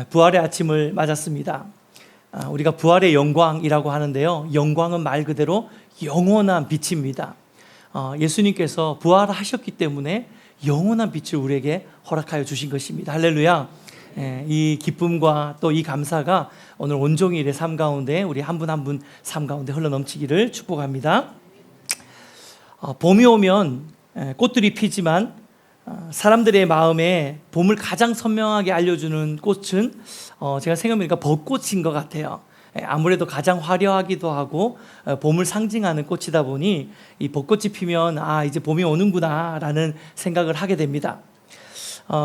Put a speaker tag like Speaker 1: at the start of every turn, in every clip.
Speaker 1: 부활의 아침을 맞았습니다. 우리가 부활의 영광이라고 하는데요, 영광은 말 그대로 영원한 빛입니다. 예수님께서 부활하셨기 때문에 영원한 빛을 우리에게 허락하여 주신 것입니다. 할렐루야. 이 기쁨과 또 이 감사가 오늘 온종일의 삶 가운데 우리 한 분 한 분 삶 가운데 흘러넘치기를 축복합니다. 봄이 오면 꽃들이 피지만 사람들의 마음에 봄을 가장 선명하게 알려주는 꽃은 제가 생각해보니까 벚꽃인 것 같아요. 아무래도 가장 화려하기도 하고 봄을 상징하는 꽃이다 보니 이 벚꽃이 피면 이제 봄이 오는구나 라는 생각을 하게 됩니다.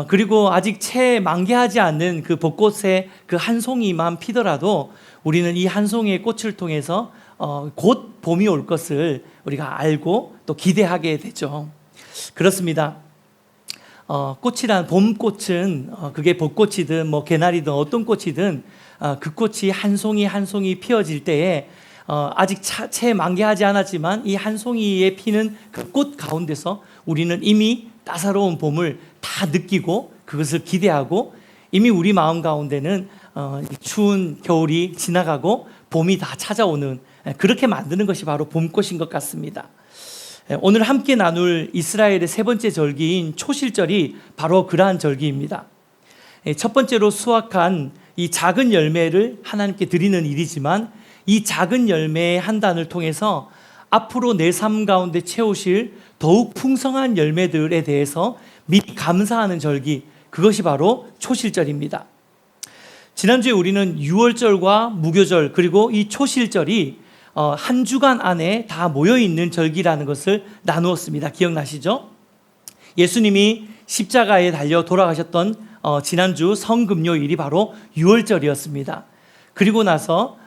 Speaker 1: 그리고 아직 채 만개하지 않는 그 벚꽃의 그 한 송이만 피더라도 우리는 이 한 송이의 꽃을 통해서 곧 봄이 올 것을 우리가 알고 또 기대하게 되죠. 그렇습니다. 봄꽃은 그게 벚꽃이든 개나리든 어떤 꽃이든 그 꽃이 한 송이 한 송이 피어질 때에 아직 채 만개하지 않았지만 이 한 송이에 피는 그 꽃 가운데서 우리는 이미 따사로운 봄을 다 느끼고 그것을 기대하고 이미 우리 마음 가운데는 추운 겨울이 지나가고 봄이 다 찾아오는, 그렇게 만드는 것이 바로 봄꽃인 것 같습니다. 오늘 함께 나눌 이스라엘의 세 번째 절기인 초실절이 바로 그러한 절기입니다. 첫 번째로 수확한 이 작은 열매를 하나님께 드리는 일이지만 이 작은 열매의 한 단을 통해서 앞으로 내 삶 가운데 채우실 더욱 풍성한 열매들에 대해서 미리 감사하는 절기, 그것이 바로 초실절입니다. 지난주에 우리는 유월절과 무교절 그리고 이 초실절이 한 주간 안에 다 모여있는 절기라는 것을 나누었습니다. 기억나시죠? 예수님이 십자가에 달려 돌아가셨던 지난주 성금요일이 바로 유월절이었습니다. 그리고 나서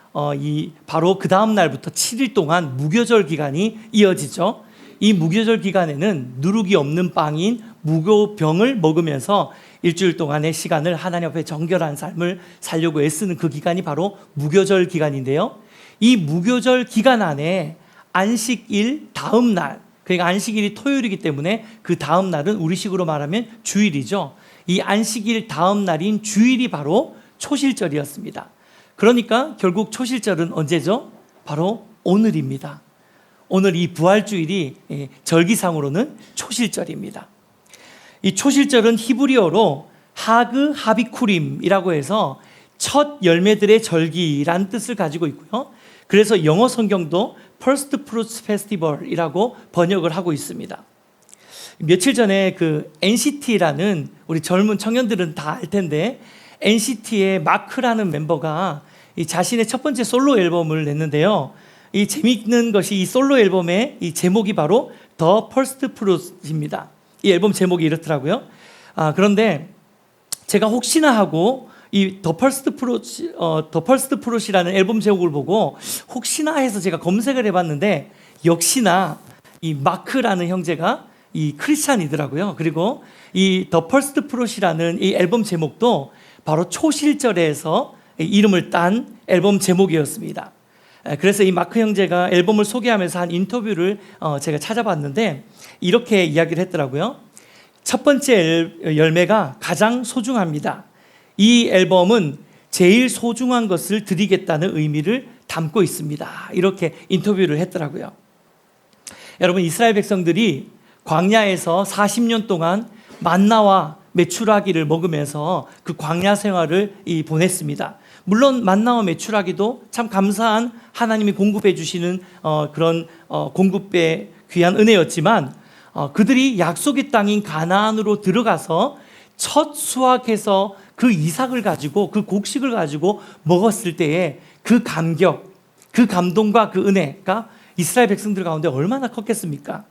Speaker 1: 바로 그 다음 날부터 7일 동안 무교절 기간이 이어지죠. 이 무교절 기간에는 누룩이 없는 빵인 무교병을 먹으면서 일주일 동안의 시간을 하나님 앞에 정결한 삶을 살려고 애쓰는 그 기간이 바로 무교절 기간인데요. 이 무교절 기간 안에 안식일 다음 날, 그러니까 안식일이 토요일이기 때문에 그 다음 날은 우리식으로 말하면 주일이죠. 이 안식일 다음 날인 주일이 바로 초실절이었습니다. 그러니까 결국 초실절은 언제죠? 바로 오늘입니다. 오늘 이 부활주일이 절기상으로는 초실절입니다. 이 초실절은 히브리어로 하그 하비쿠림이라고 해서 첫 열매들의 절기란 뜻을 가지고 있고요. 그래서 영어 성경도 First Fruits Festival이라고 번역을 하고 있습니다. 며칠 전에 그 NCT라는, 우리 젊은 청년들은 다 알 텐데, NCT의 마크라는 멤버가 이 자신의 첫 번째 솔로 앨범을 냈는데요. 이 재미있는 것이 이 솔로 앨범의 이 제목이 바로 The First Fruits입니다. 이 앨범 제목이 이렇더라고요. 그런데 제가 혹시나 하고 이 The First Fruits이라는 앨범 제목을 보고 혹시나 해서 제가 검색을 해봤는데 역시나 이 마크라는 형제가 이 크리스찬이더라고요. 그리고 이 The First Fruits이라는 이 앨범 제목도 바로 초실절에서 이름을 딴 앨범 제목이었습니다. 그래서 이 마크 형제가 앨범을 소개하면서 한 인터뷰를 제가 찾아봤는데 이렇게 이야기를 했더라고요. 첫 번째 열매가 가장 소중합니다. 이 앨범은 제일 소중한 것을 드리겠다는 의미를 담고 있습니다. 이렇게 인터뷰를 했더라고요. 여러분, 이스라엘 백성들이 광야에서 40년 동안 만나와 메추라기를 먹으면서 그 광야 생활을 보냈습니다. 물론 만나와 메추라기도 참 감사한 하나님이 공급해 주시는 그런 공급의 귀한 은혜였지만 그들이 약속의 땅인 가나안으로 들어가서 첫 수확해서 그 이삭을 가지고 그 곡식을 가지고 먹었을 때의 그 감격, 그 감동과 그 은혜가 이스라엘 백성들 가운데 얼마나 컸겠습니까?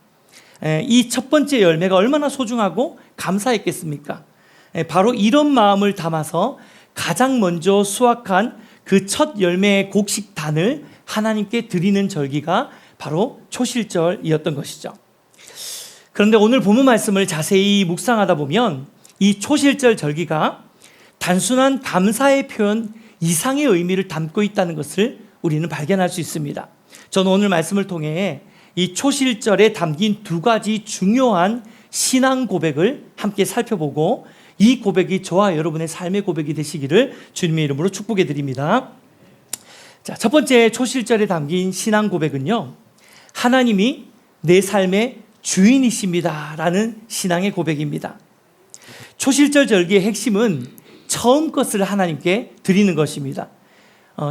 Speaker 1: 이 첫 번째 열매가 얼마나 소중하고 감사했겠습니까? 바로 이런 마음을 담아서 가장 먼저 수확한 그 첫 열매의 곡식단을 하나님께 드리는 절기가 바로 초실절이었던 것이죠. 그런데 오늘 본문 말씀을 자세히 묵상하다 보면 이 초실절 절기가 단순한 감사의 표현 이상의 의미를 담고 있다는 것을 우리는 발견할 수 있습니다. 저는 오늘 말씀을 통해 이 초실절에 담긴 두 가지 중요한 신앙 고백을 함께 살펴보고 이 고백이 저와 여러분의 삶의 고백이 되시기를 주님의 이름으로 축복해 드립니다. 자, 첫 번째 초실절에 담긴 신앙 고백은요, 하나님이 내 삶의 주인이십니다 라는 신앙의 고백입니다. 초실절 절기의 핵심은 처음 것을 하나님께 드리는 것입니다.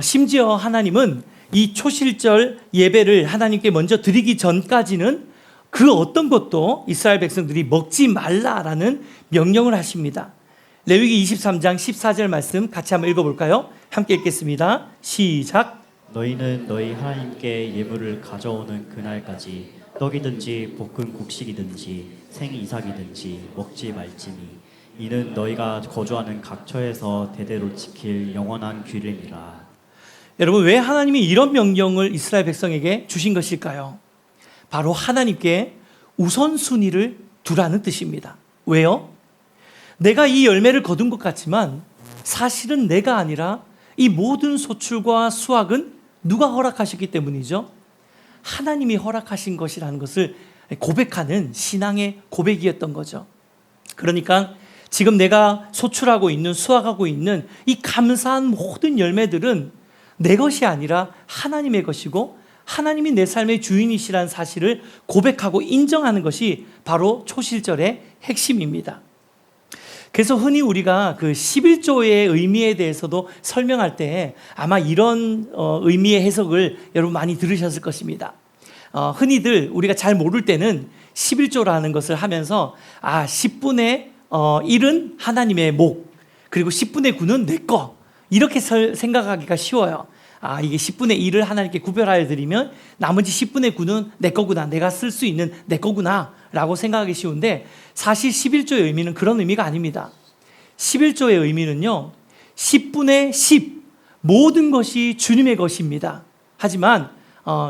Speaker 1: 심지어 하나님은 이 초실절 예배를 하나님께 먼저 드리기 전까지는 그 어떤 것도 이스라엘 백성들이 먹지 말라라는 명령을 하십니다. 레위기 23장 14절 말씀 같이 한번 읽어볼까요? 함께 읽겠습니다. 시작.
Speaker 2: 너희는 너희 하나님께 예물을 가져오는 그날까지 떡이든지 볶은 곡식이든지 생이삭이든지 먹지 말지니 이는 너희가 거주하는 각처에서 대대로 지킬 영원한 규례니라.
Speaker 1: 여러분, 왜 하나님이 이런 명령을 이스라엘 백성에게 주신 것일까요? 바로 하나님께 우선순위를 두라는 뜻입니다. 왜요? 내가 이 열매를 거둔 것 같지만 사실은 내가 아니라 이 모든 소출과 수확은 누가 허락하셨기 때문이죠? 하나님이 허락하신 것이라는 것을 고백하는 신앙의 고백이었던 거죠. 그러니까 지금 내가 소출하고 있는, 수확하고 있는 이 감사한 모든 열매들은 내 것이 아니라 하나님의 것이고 하나님이 내 삶의 주인이시라는 사실을 고백하고 인정하는 것이 바로 초실절의 핵심입니다. 그래서 흔히 우리가 그 11조의 의미에 대해서도 설명할 때 아마 이런 의미의 해석을 여러분 많이 들으셨을 것입니다. 흔히들 우리가 잘 모를 때는 11조라는 것을 하면서 10분의 1은 하나님의 목, 그리고 10분의 9는 내 거, 이렇게 생각하기가 쉬워요. 이게 10분의 1을 하나님께 구별하여 드리면 나머지 10분의 9는 내 거구나, 내가 쓸 수 있는 내 거구나 라고 생각하기 쉬운데, 사실 11조의 의미는 그런 의미가 아닙니다. 11조의 의미는요, 10분의 10, 모든 것이 주님의 것입니다. 하지만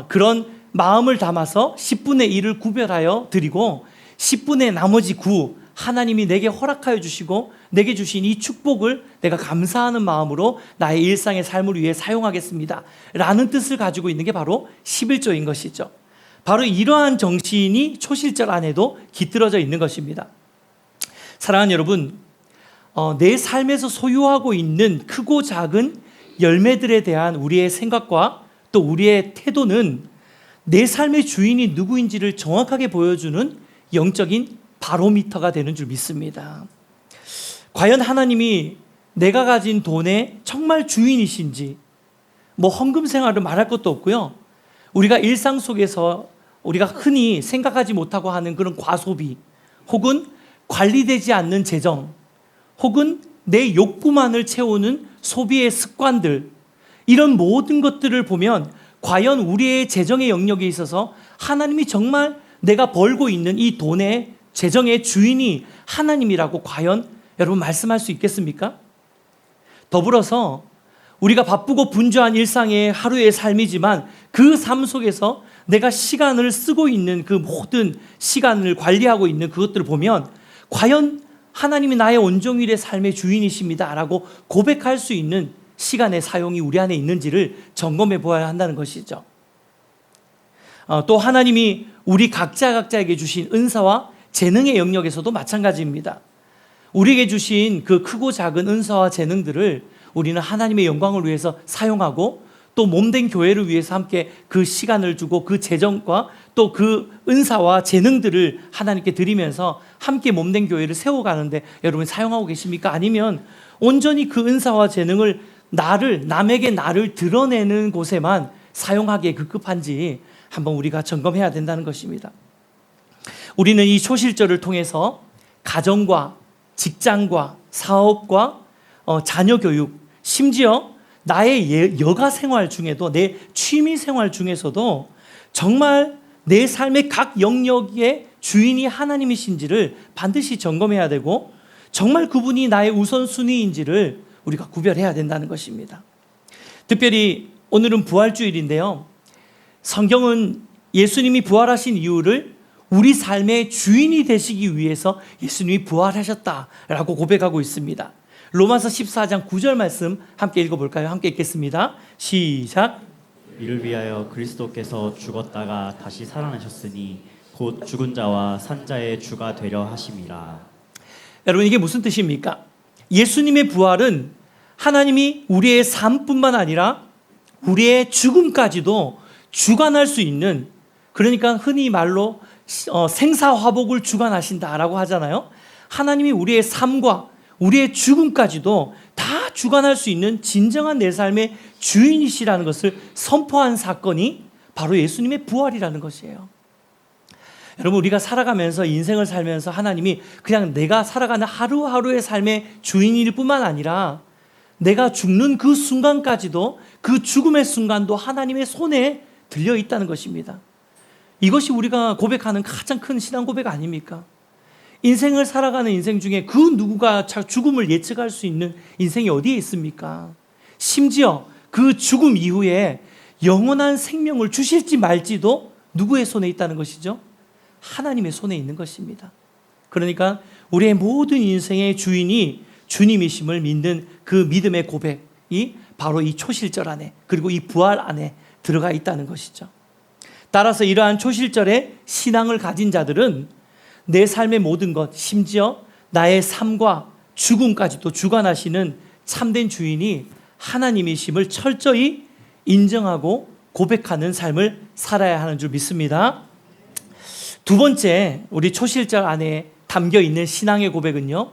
Speaker 1: 그런 마음을 담아서 10분의 1을 구별하여 드리고 10분의 나머지 9, 하나님이 내게 허락하여 주시고 내게 주신 이 축복을 내가 감사하는 마음으로 나의 일상의 삶을 위해 사용하겠습니다 라는 뜻을 가지고 있는 게 바로 11조인 것이죠. 바로 이러한 정신이 초실절 안에도 깃들어져 있는 것입니다. 사랑하는 여러분, 내 삶에서 소유하고 있는 크고 작은 열매들에 대한 우리의 생각과 또 우리의 태도는 내 삶의 주인이 누구인지를 정확하게 보여주는 영적인 바로미터가 되는 줄 믿습니다. 과연 하나님이 내가 가진 돈의 정말 주인이신지, 헌금 생활을 말할 것도 없고요. 우리가 일상 속에서 우리가 흔히 생각하지 못하고 하는 그런 과소비, 혹은 관리되지 않는 재정, 혹은 내 욕구만을 채우는 소비의 습관들, 이런 모든 것들을 보면 과연 우리의 재정의 영역에 있어서 하나님이 정말 내가 벌고 있는 이 돈의 재정의 주인이 하나님이라고 과연 여러분 말씀할 수 있겠습니까? 더불어서 우리가 바쁘고 분주한 일상의 하루의 삶이지만 그 삶 속에서 내가 시간을 쓰고 있는 그 모든 시간을 관리하고 있는 그것들을 보면 과연 하나님이 나의 온종일의 삶의 주인이십니다 라고 고백할 수 있는 시간의 사용이 우리 안에 있는지를 점검해 보아야 한다는 것이죠. 또 하나님이 우리 각자에게 주신 은사와 재능의 영역에서도 마찬가지입니다. 우리에게 주신 그 크고 작은 은사와 재능들을 우리는 하나님의 영광을 위해서 사용하고 또 몸된 교회를 위해서 함께 그 시간을 두고 그 재정과 또 그 은사와 재능들을 하나님께 드리면서 함께 몸된 교회를 세워가는데 여러분 사용하고 계십니까? 아니면 온전히 그 은사와 재능을 남에게 나를 드러내는 곳에만 사용하기에 급급한지 한번 우리가 점검해야 된다는 것입니다. 우리는 이 초실절을 통해서 가정과 직장과 사업과 자녀 교육, 심지어 나의 여가 생활 중에도, 내 취미 생활 중에서도 정말 내 삶의 각 영역의 주인이 하나님이신지를 반드시 점검해야 되고 정말 그분이 나의 우선순위인지를 우리가 구별해야 된다는 것입니다. 특별히 오늘은 부활주일인데요, 성경은 예수님이 부활하신 이유를 우리 삶의 주인이 되시기 위해서 예수님이 부활하셨다라고 고백하고 있습니다. 로마서 14장 9절 말씀 함께 읽어볼까요? 함께 읽겠습니다. 시작.
Speaker 2: 이를 위하여 그리스도께서 죽었다가 다시 살아나셨으니 곧 죽은 자와 산 자의 주가 되려 하심이라.
Speaker 1: 여러분, 이게 무슨 뜻입니까? 예수님의 부활은 하나님이 우리의 삶뿐만 아니라 우리의 죽음까지도 주관할 수 있는, 그러니까 흔히 말로 생사화복을 주관하신다라고 하잖아요. 하나님이 우리의 삶과 우리의 죽음까지도 다 주관할 수 있는 진정한 내 삶의 주인이시라는 것을 선포한 사건이 바로 예수님의 부활이라는 것이에요. 여러분, 우리가 살아가면서, 인생을 살면서 하나님이 그냥 내가 살아가는 하루하루의 삶의 주인일 뿐만 아니라 내가 죽는 그 순간까지도, 그 죽음의 순간도 하나님의 손에 들려 있다는 것입니다. 이것이 우리가 고백하는 가장 큰 신앙 고백 아닙니까? 인생을 살아가는 인생 중에 그 누구가 죽음을 예측할 수 있는 인생이 어디에 있습니까? 심지어 그 죽음 이후에 영원한 생명을 주실지 말지도 누구의 손에 있다는 것이죠? 하나님의 손에 있는 것입니다. 그러니까 우리의 모든 인생의 주인이 주님이심을 믿는 그 믿음의 고백이 바로 이 초실절 안에, 그리고 이 부활 안에 들어가 있다는 것이죠. 따라서 이러한 초실절의 신앙을 가진 자들은 내 삶의 모든 것, 심지어 나의 삶과 죽음까지도 주관하시는 참된 주인이 하나님이심을 철저히 인정하고 고백하는 삶을 살아야 하는 줄 믿습니다. 두 번째, 우리 초실절 안에 담겨 있는 신앙의 고백은요,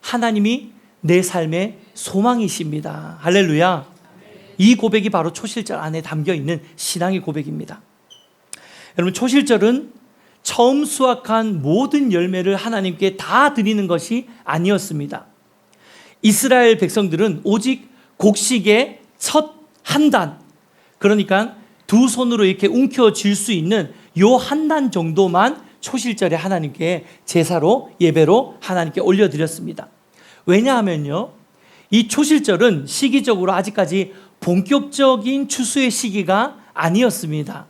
Speaker 1: 하나님이 내 삶의 소망이십니다. 할렐루야. 이 고백이 바로 초실절 안에 담겨 있는 신앙의 고백입니다. 여러분, 초실절은 처음 수확한 모든 열매를 하나님께 다 드리는 것이 아니었습니다. 이스라엘 백성들은 오직 곡식의 첫 한 단, 그러니까 두 손으로 이렇게 움켜쥘 수 있는 요 한 단 정도만 초실절에 하나님께 제사로, 예배로 하나님께 올려드렸습니다. 왜냐하면요, 이 초실절은 시기적으로 아직까지 본격적인 추수의 시기가 아니었습니다.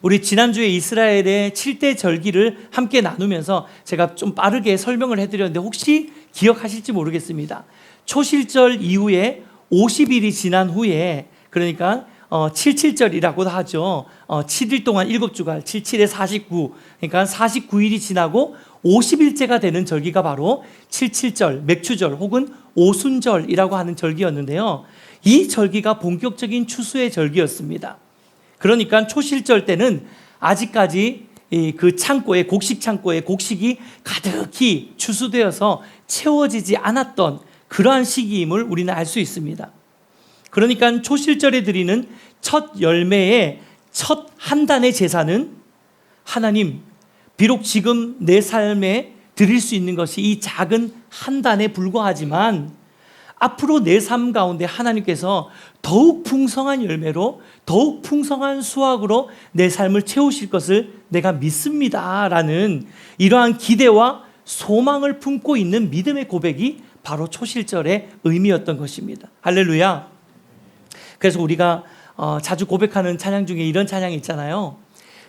Speaker 1: 우리 지난주에 이스라엘의 7대 절기를 함께 나누면서 제가 좀 빠르게 설명을 해드렸는데 혹시 기억하실지 모르겠습니다. 초실절 이후에 50일이 지난 후에, 그러니까 77절이라고도 하죠. 7일 동안 7주간, 77에 49, 그러니까 49일이 지나고 50일째가 되는 절기가 바로 77절, 맥추절 혹은 오순절이라고 하는 절기였는데요. 이 절기가 본격적인 추수의 절기였습니다. 그러니까 초실절 때는 아직까지 그 창고에, 곡식 창고에 곡식이 가득히 추수되어서 채워지지 않았던 그러한 시기임을 우리는 알 수 있습니다. 그러니까 초실절에 드리는 첫 열매의 첫 한 단의 제사는 하나님, 비록 지금 내 삶에 드릴 수 있는 것이 이 작은 한 단에 불과하지만 앞으로 내 삶 가운데 하나님께서 더욱 풍성한 열매로, 더욱 풍성한 수확으로 내 삶을 채우실 것을 내가 믿습니다 라는 이러한 기대와 소망을 품고 있는 믿음의 고백이 바로 초실절의 의미였던 것입니다. 할렐루야. 그래서 우리가 자주 고백하는 찬양 중에 이런 찬양이 있잖아요.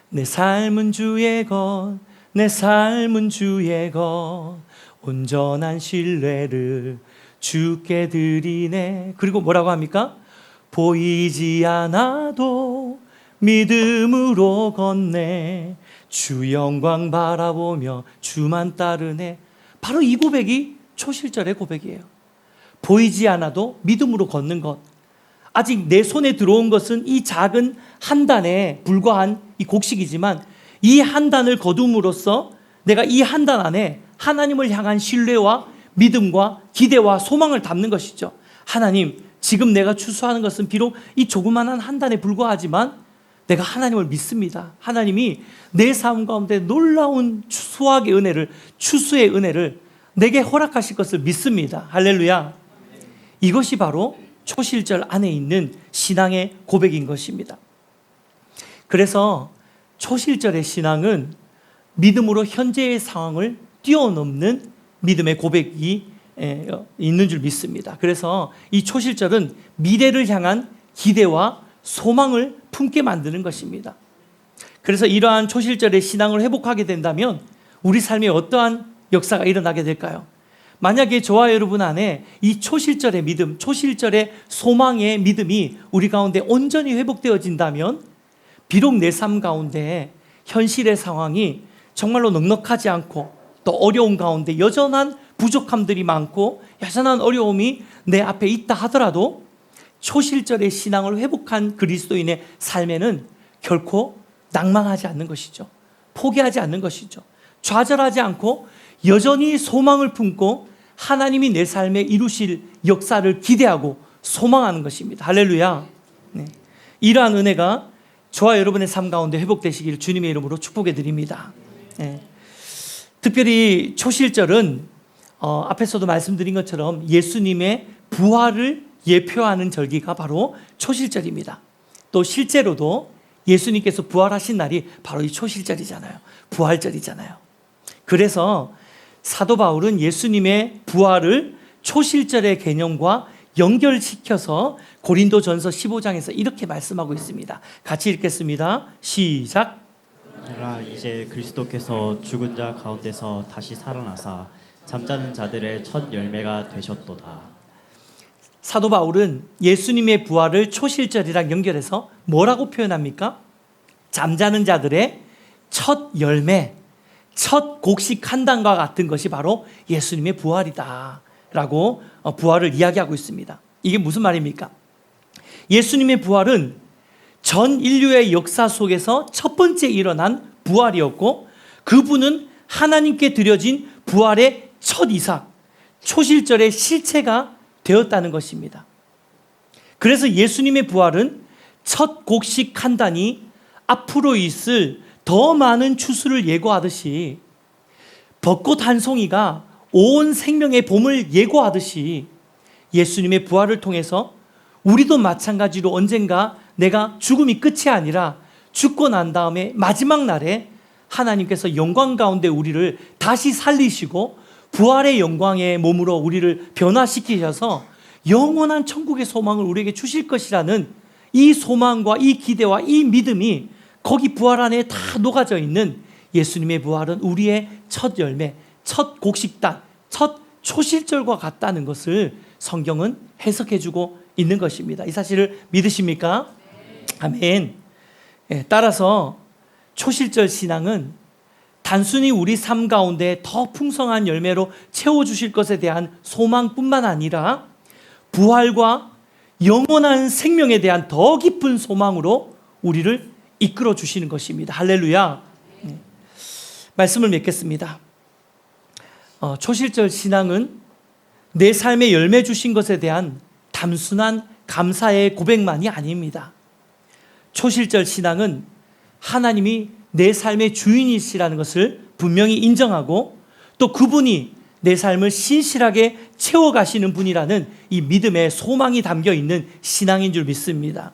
Speaker 1: 내 삶은 주의 것, 내 삶은 주의 것, 온전한 신뢰를 주께 드리네. 그리고 뭐라고 합니까? 보이지 않아도 믿음으로 걷네. 주 영광 바라보며 주만 따르네. 바로 이 고백이 초실절의 고백이에요. 보이지 않아도 믿음으로 걷는 것. 아직 내 손에 들어온 것은 이 작은 한 단에 불과한 이 곡식이지만 이 한 단을 거둠으로써 내가 이 한 단 안에 하나님을 향한 신뢰와 믿음과 기대와 소망을 담는 것이죠. 하나님, 지금 내가 추수하는 것은 비록 이 조그만한 한 단에 불과하지만 내가 하나님을 믿습니다. 하나님이 내 삶 가운데 놀라운 수확의 은혜를, 추수의 은혜를 내게 허락하실 것을 믿습니다. 할렐루야. 이것이 바로 초실절 안에 있는 신앙의 고백인 것입니다. 그래서 초실절의 신앙은 믿음으로 현재의 상황을 뛰어넘는 믿음의 고백이 있는 줄 믿습니다. 그래서 이 초실절은 미래를 향한 기대와 소망을 품게 만드는 것입니다. 그래서 이러한 초실절의 신앙을 회복하게 된다면 우리 삶에 어떠한 역사가 일어나게 될까요? 만약에 저와 여러분 안에 이 초실절의 믿음, 초실절의 소망의 믿음이 우리 가운데 온전히 회복되어진다면 비록 내 삶 가운데 현실의 상황이 정말로 넉넉하지 않고 또 어려운 가운데 여전한 부족함들이 많고 여전한 어려움이 내 앞에 있다 하더라도 초실절의 신앙을 회복한 그리스도인의 삶에는 결코 낭망하지 않는 것이죠. 포기하지 않는 것이죠. 좌절하지 않고 여전히 소망을 품고 하나님이 내 삶에 이루실 역사를 기대하고 소망하는 것입니다. 할렐루야. 네. 이러한 은혜가 저와 여러분의 삶 가운데 회복되시기를 주님의 이름으로 축복해 드립니다. 네. 특별히 초실절은 앞에서도 말씀드린 것처럼 예수님의 부활을 예표하는 절기가 바로 초실절입니다. 또 실제로도 예수님께서 부활하신 날이 바로 이 초실절이잖아요. 부활절이잖아요. 그래서 사도 바울은 예수님의 부활을 초실절의 개념과 연결시켜서 고린도전서 15장에서 이렇게 말씀하고 있습니다. 같이 읽겠습니다. 시작.
Speaker 2: 그러나 이제 그리스도께서 죽은 자 가운데서 다시 살아나사 잠자는 자들의 첫 열매가 되셨도다.
Speaker 1: 사도 바울은 예수님의 부활을 초실절이랑 연결해서 뭐라고 표현합니까? 잠자는 자들의 첫 열매, 첫 곡식 한 단과 같은 것이 바로 예수님의 부활이다 라고 부활을 이야기하고 있습니다. 이게 무슨 말입니까? 예수님의 부활은 전 인류의 역사 속에서 첫 번째 일어난 부활이었고, 그분은 하나님께 드려진 부활의 첫 이삭, 초실절의 실체가 되었다는 것입니다. 그래서 예수님의 부활은 첫 곡식 한 단이 앞으로 있을 더 많은 추수를 예고하듯이, 벚꽃 한 송이가 온 생명의 봄을 예고하듯이 예수님의 부활을 통해서 우리도 마찬가지로 언젠가 내가 죽음이 끝이 아니라 죽고 난 다음에 마지막 날에 하나님께서 영광 가운데 우리를 다시 살리시고 부활의 영광의 몸으로 우리를 변화시키셔서 영원한 천국의 소망을 우리에게 주실 것이라는 이 소망과 이 기대와 이 믿음이 거기 부활 안에 다 녹아져 있는 예수님의 부활은 우리의 첫 열매, 첫 곡식단, 첫 초실절과 같다는 것을 성경은 해석해주고 있는 것입니다. 이 사실을 믿으십니까? 아멘. 따라서 초실절 신앙은 단순히 우리 삶 가운데 더 풍성한 열매로 채워주실 것에 대한 소망뿐만 아니라 부활과 영원한 생명에 대한 더 깊은 소망으로 우리를 이끌어 주시는 것입니다. 할렐루야. 말씀을 맺겠습니다. 초실절 신앙은 내 삶에 열매 주신 것에 대한 단순한 감사의 고백만이 아닙니다. 초실절 신앙은 하나님이 내 삶의 주인이시라는 것을 분명히 인정하고, 또 그분이 내 삶을 신실하게 채워가시는 분이라는 이 믿음의 소망이 담겨 있는 신앙인 줄 믿습니다.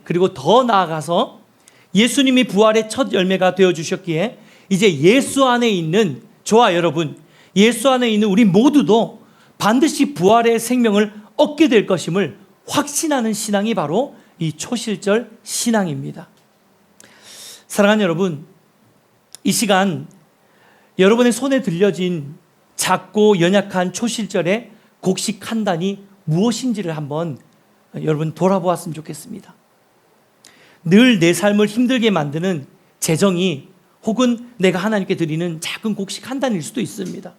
Speaker 1: 그리고 더 나아가서 예수님이 부활의 첫 열매가 되어주셨기에 이제 예수 안에 있는 저와 여러분, 예수 안에 있는 우리 모두도 반드시 부활의 생명을 얻게 될 것임을 확신하는 신앙이 바로 이 초실절 신앙입니다. 사랑하는 여러분, 이 시간 여러분의 손에 들려진 작고 연약한 초실절의 곡식 한 단이 무엇인지를 한번 여러분 돌아보았으면 좋겠습니다. 늘 내 삶을 힘들게 만드는 재정이 혹은 내가 하나님께 드리는 작은 곡식 한 단일 수도 있습니다.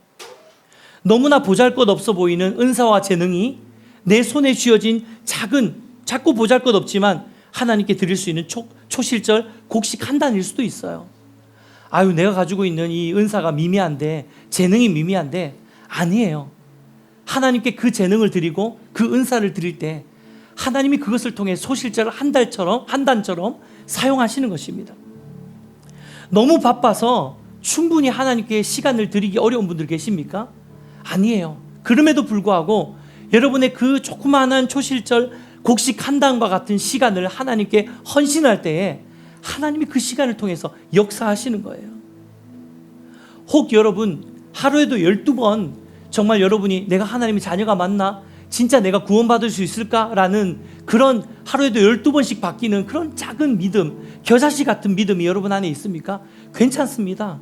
Speaker 1: 너무나 보잘것없어 보이는 은사와 재능이 내 손에 쥐어진 작고 보잘것없지만 하나님께 드릴 수 있는 초실절 곡식 한 단일 수도 있어요. 아유, 내가 가지고 있는 이 은사가 미미한데, 재능이 미미한데, 아니에요. 하나님께 그 재능을 드리고 그 은사를 드릴 때 하나님이 그것을 통해 소실절 한 단처럼 사용하시는 것입니다. 너무 바빠서 충분히 하나님께 시간을 드리기 어려운 분들 계십니까? 아니에요. 그럼에도 불구하고 여러분의 그 조그마한 초실절 곡식 한 단과 같은 시간을 하나님께 헌신할 때에 하나님이 그 시간을 통해서 역사하시는 거예요. 혹 여러분 하루에도 12번 정말 여러분이 내가 하나님의 자녀가 맞나? 진짜 내가 구원받을 수 있을까라는 그런 하루에도 12번씩 바뀌는 그런 작은 믿음, 겨자씨 같은 믿음이 여러분 안에 있습니까? 괜찮습니다.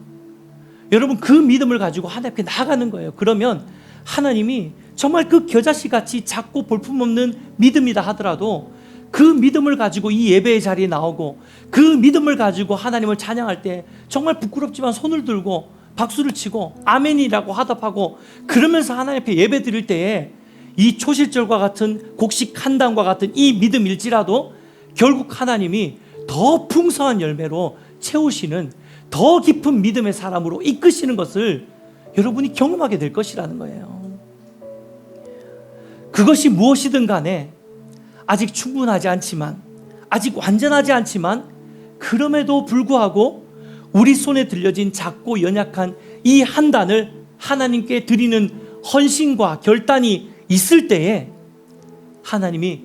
Speaker 1: 여러분 그 믿음을 가지고 하나님께 나아가는 거예요. 그러면 하나님이 정말 그 겨자씨 같이 작고 볼품없는 믿음이다 하더라도 그 믿음을 가지고 이 예배의 자리에 나오고 그 믿음을 가지고 하나님을 찬양할 때 정말 부끄럽지만 손을 들고 박수를 치고 아멘이라고 화답하고 그러면서 하나님 앞에 예배 드릴 때에 이 초실절과 같은 곡식 한 단과 같은 이 믿음일지라도 결국 하나님이 더 풍성한 열매로 채우시는 더 깊은 믿음의 사람으로 이끄시는 것을 여러분이 경험하게 될 것이라는 거예요. 그것이 무엇이든 간에 아직 충분하지 않지만, 아직 완전하지 않지만, 그럼에도 불구하고 우리 손에 들려진 작고 연약한 이 한 단을 하나님께 드리는 헌신과 결단이 있을 때에 하나님이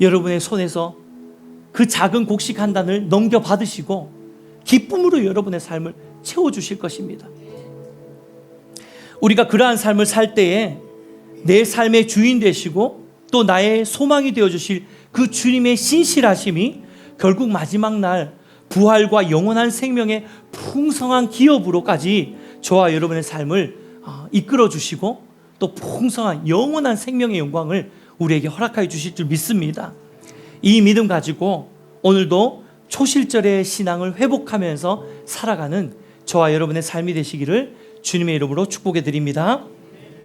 Speaker 1: 여러분의 손에서 그 작은 곡식 한 단을 넘겨받으시고 기쁨으로 여러분의 삶을 채워주실 것입니다. 우리가 그러한 삶을 살 때에 내 삶의 주인 되시고 또 나의 소망이 되어주실 그 주님의 신실하심이 결국 마지막 날 부활과 영원한 생명의 풍성한 기업으로까지 저와 여러분의 삶을 이끌어 주시고 또 풍성한 영원한 생명의 영광을 우리에게 허락하여 주실 줄 믿습니다. 이 믿음 가지고 오늘도 초실절의 신앙을 회복하면서 살아가는 저와 여러분의 삶이 되시기를 주님의 이름으로 축복해 드립니다.